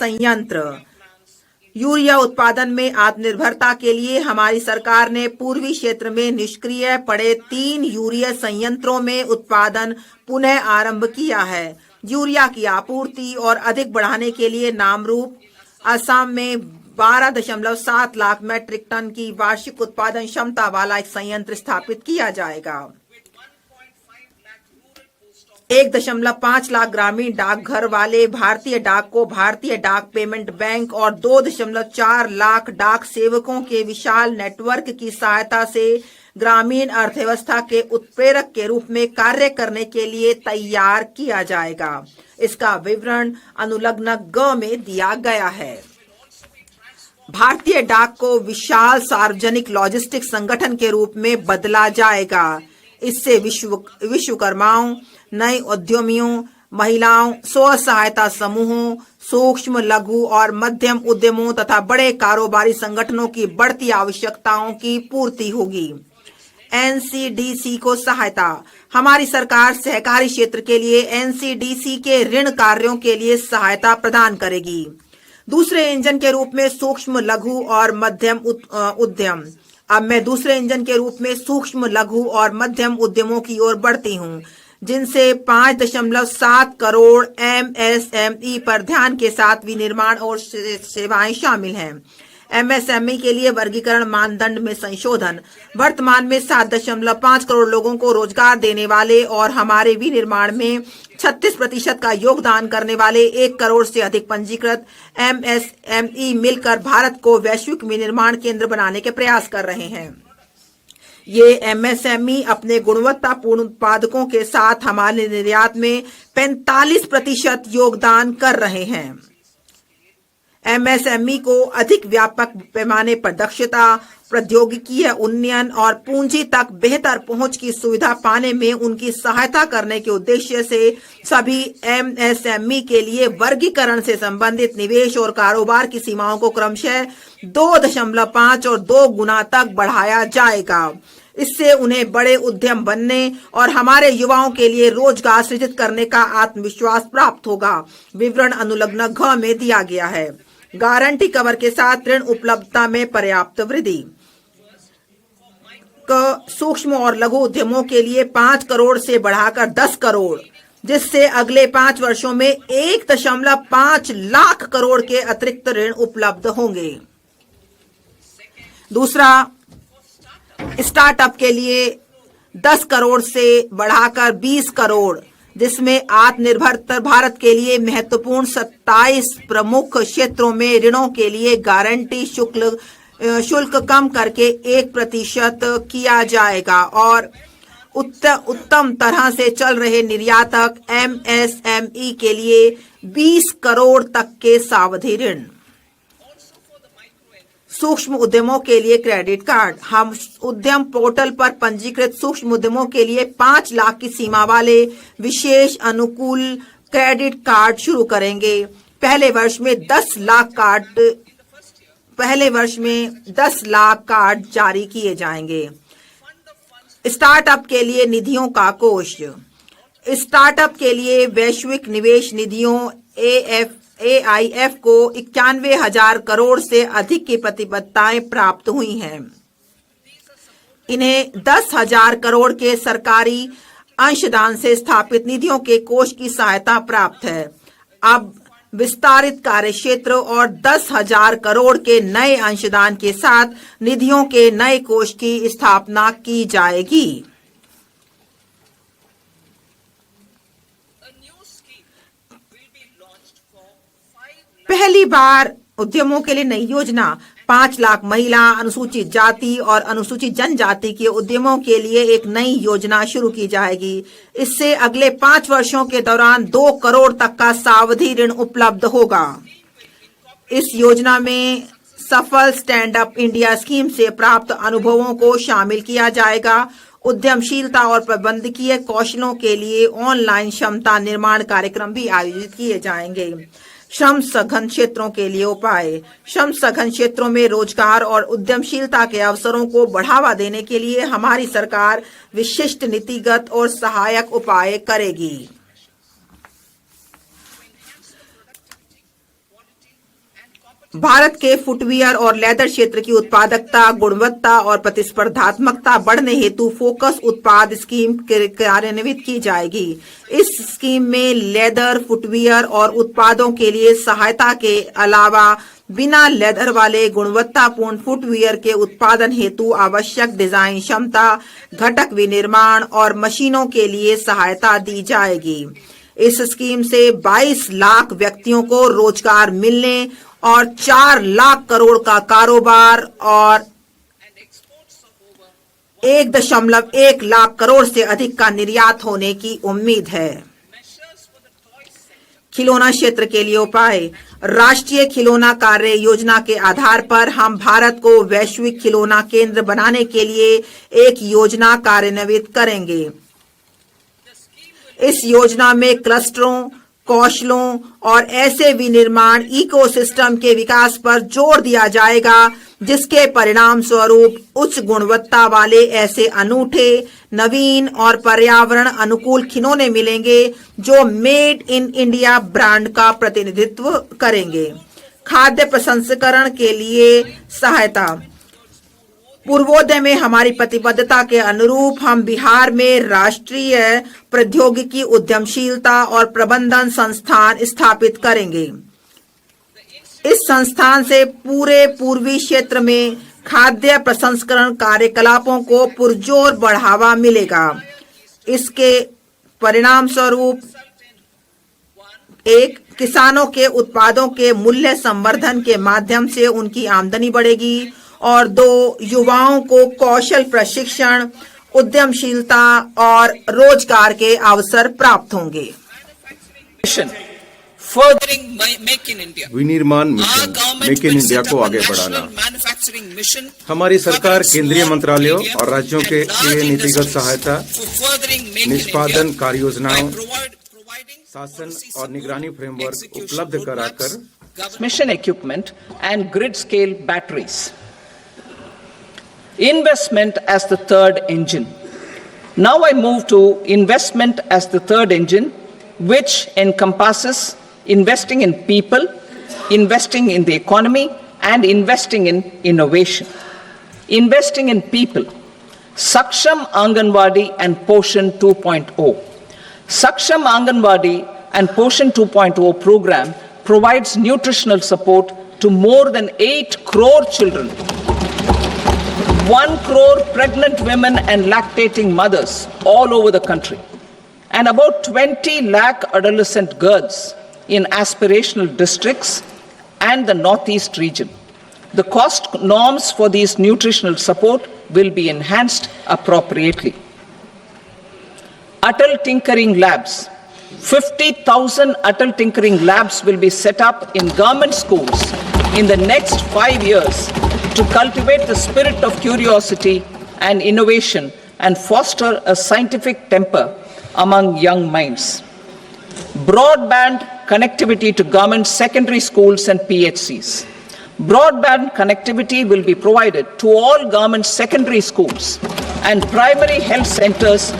संयंत्र। यूरिया उत्पादन में आत्मनिर्भरता के लिए हमारी सरकार ने पूर्वी क्षेत्र में निष्क्रिय पड़े 3 यूरिया संयंत्रों में उत्पादन पुनः आरंभ किया है। यूरिया की आपूर्ति और अधिक बढ़ाने के लिए नामरूप असम में 12.7 लाख मैट्रिक टन की वार्षिक उत्पादन क्षमता वाला एक संयंत्र स्थापित किया जाएगा। 1.5 लाख ग्रामीण डाकघर वाले भारतीय डाक को भारतीय डाक पेमेंट बैंक और 2.4 लाख डाक सेवकों के विशाल नेटवर्क की सहायता से ग्रामीण अर्थव्यवस्था के उत्प्रेरक के रूप में कार्य करने के लिए तैयार किया जाएगा। इसका विवरण अनुलग्न ग में दिया गया है। भारतीय डाक को विशाल सार्वजनिक लॉजिस्टिक संगठन के रूप में बदला जाएगा। इससे विश्वकर्माओं, नए उद्यमियों, महिलाओं, स्व सहायता समूहों, सूक्ष्म, लघु और मध्यम उद्यमों तथा बड़े कारोबारी संगठनों की बढ़ती आवश्यकताओं की पूर्ति होगी। एनसीडीसी को सहायता। हमारी सरकार सहकारी क्षेत्र के लिए एनसीडीसी के ऋण कार्यों के लिए सहायता प्रदान करेगी। दूसरे इंजन के रूप में सूक्ष्म, लघु और मध्यम उद्यम। अब मैं दूसरे इंजन के रूप में सूक्ष्म, लघु और मध्यम उद्यमों की ओर बढ़ती हूँ, जिनसे 5.7 करोड़ एमएसएमई पर ध्यान के साथ विनिर्माण और सेवाएं शामिल हैं। एमएसएमई के लिए वर्गीकरण मानदंड में संशोधन। वर्तमान में 7.5 करोड़ लोगों को रोजगार देने वाले और हमारे विनिर्माण में 36% का योगदान करने वाले 1 करोड़ से अधिक पंजीकृत एमएसएमई मिलकर भारत को वैश्विक विनिर्माण केंद्र बनाने के प्रयास कर रहे हैं। ये एमएसएमई अपने गुणवत्तापूर्ण उत्पादकों के साथ हमारे निर्यात में 45% योगदान कर रहे हैं। एमएसएमई को अधिक व्यापक पैमाने पर दक्षता, प्रौद्योगिकीय उन्नयन और पूंजी तक बेहतर पहुंच की सुविधा पाने में उनकी सहायता करने के उद्देश्य से सभी एमएसएमई के लिए वर्गीकरण से संबंधित निवेश और कारोबार की सीमाओं को क्रमशः 2.5 और 2 गुना तक बढ़ाया जाएगा। इससे उन्हें बड़े उद्यम बनने और हमारे युवाओं के लिए रोजगार सृजित करने का आत्मविश्वास प्राप्त होगा। विवरण अनुलग्न घ में दिया गया है। गारंटी कवर के साथ ऋण उपलब्धता में पर्याप्त वृद्धि। सूक्ष्म और लघु उद्यमों के लिए 5 करोड़ से बढ़ाकर 10 करोड़, जिससे अगले 5 वर्षों में 1.5 लाख करोड़ के अतिरिक्त ऋण उपलब्ध होंगे। दूसरा, स्टार्टअप के लिए 10 करोड़ से बढ़ाकर 20 करोड़, जिसमें आत्मनिर्भर भारत के लिए महत्वपूर्ण 27 प्रमुख क्षेत्रों में ऋणों के लिए गारंटी शुल्क कम करके 1% किया जाएगा और उत्तम तरह से चल रहे निर्यातक एमएसएमई के लिए 20 करोड़ तक के सावधि ऋण। सूक्ष्म उद्यमों के लिए क्रेडिट कार्ड। हम उद्यम पोर्टल पर पंजीकृत सूक्ष्म उद्यमों के लिए 5 लाख की सीमा वाले विशेष अनुकूल क्रेडिट कार्ड शुरू करेंगे। पहले वर्ष में 10 लाख कार्ड जारी किए जाएंगे। स्टार्टअप के लिए निधियों का कोष। स्टार्टअप के लिए वैश्विक निवेश निधियों AIF को 91,000 करोड़ से अधिक की प्रतिबद्धताएं प्राप्त हुई हैं। इन्हें 10,000 करोड़ के सरकारी अंशदान से स्थापित निधियों के कोष की सहायता प्राप्त है। अब विस्तारित कार्यक्षेत्र और 10,000 करोड़ के नए अंशदान के साथ निधियों के नए कोष की स्थापना की जाएगी। पहली बार उद्यमों के लिए नई योजना। 5 लाख महिला, अनुसूचित जाति और अनुसूचित जनजाति के उद्यमों के लिए एक नई योजना शुरू की जाएगी। इससे अगले 5 वर्षों के दौरान 2 करोड़ तक का सावधि ऋण उपलब्ध होगा। इस योजना में सफल स्टैंड अप इंडिया स्कीम से प्राप्त अनुभवों को शामिल किया जाएगा। उद्यमशीलता और प्रबंधकीय कौशलों के लिए ऑनलाइन क्षमता निर्माण कार्यक्रम भी आयोजित किए जाएंगे। श्रम सघन क्षेत्रों के लिए उपाय। श्रम सघन क्षेत्रों में रोजगार और उद्यमशीलता के अवसरों को बढ़ावा देने के लिए हमारी सरकार विशिष्ट नीतिगत और सहायक उपाय करेगी। भारत के फुटवियर और लेदर क्षेत्र की उत्पादकता, गुणवत्ता और प्रतिस्पर्धात्मकता बढ़ने हेतु फोकस उत्पाद स्कीम कार्यान्वित की जाएगी। इस स्कीम में लेदर, फुटवियर और उत्पादों के लिए सहायता के अलावा बिना लेदर वाले गुणवत्तापूर्ण फुटवियर के उत्पादन हेतु आवश्यक डिजाइन क्षमता, घटक विनिर्माण और मशीनों के लिए सहायता दी जाएगी। इस स्कीम से 22 लाख व्यक्तियों को रोजगार मिलने और 4 लाख करोड़ का कारोबार और 1.1 लाख करोड़ से अधिक का निर्यात होने की उम्मीद है। खिलौना क्षेत्र के लिए उपाय। राष्ट्रीय खिलौना कार्य योजना के आधार पर हम भारत को वैश्विक खिलौना केंद्र बनाने के लिए एक योजना कार्यान्वित करेंगे। इस योजना में क्लस्टरों, कौशलों और ऐसे विनिर्माण इकोसिस्टम के विकास पर जोर दिया जाएगा जिसके परिणाम स्वरूप उच्च गुणवत्ता वाले ऐसे अनूठे, नवीन और पर्यावरण अनुकूल खिलौने मिलेंगे जो मेड इन इंडिया ब्रांड का प्रतिनिधित्व करेंगे। खाद्य प्रसंस्करण के लिए सहायता। पूर्वोदय में हमारी प्रतिबद्धता के अनुरूप हम बिहार में राष्ट्रीय प्रौद्योगिकी उद्यमशीलता और प्रबंधन संस्थान स्थापित करेंगे। इस संस्थान से पूरे पूर्वी क्षेत्र में खाद्य प्रसंस्करण कार्यकलापों को पुरजोर बढ़ावा मिलेगा। इसके परिणाम स्वरूप 1. किसानों के उत्पादों के मूल्य संवर्धन के माध्यम से उनकी आमदनी बढ़ेगी और 2. युवाओं को कौशल प्रशिक्षण, उद्यमशीलता और रोजगार के अवसर प्राप्त होंगे। विनिर्माण मिशन मेक इन इंडिया को आगे बढ़ाना। हमारी सरकार केंद्रीय मंत्रालयों और राज्यों के लिए नीतिगत सहायता, निष्पादन कार्य योजनाओं, शासन और निगरानी फ्रेमवर्क उपलब्ध कराकर transmission equipment and grid scale batteries. Investment as the third engine. Now I move to investment as the third engine, which encompasses investing in people, investing in the economy, and investing in innovation. Investing in people. Saksham Anganwadi and Poshan 2.0. Saksham Anganwadi and Poshan 2.0 program provides nutritional support to more than 8 crore children, 1 crore pregnant women and lactating mothers all over the country, and about 20 lakh adolescent girls in aspirational districts and the Northeast region. The cost norms for these nutritional support will be enhanced appropriately. Atal Tinkering Labs. 50,000 Atal Tinkering Labs will be set up in government schools in the next 5 years to cultivate the spirit of curiosity and innovation and foster a scientific temper among young minds. Broadband connectivity to government secondary schools and PHCs. Broadband connectivity will be provided to all government secondary schools and primary health centers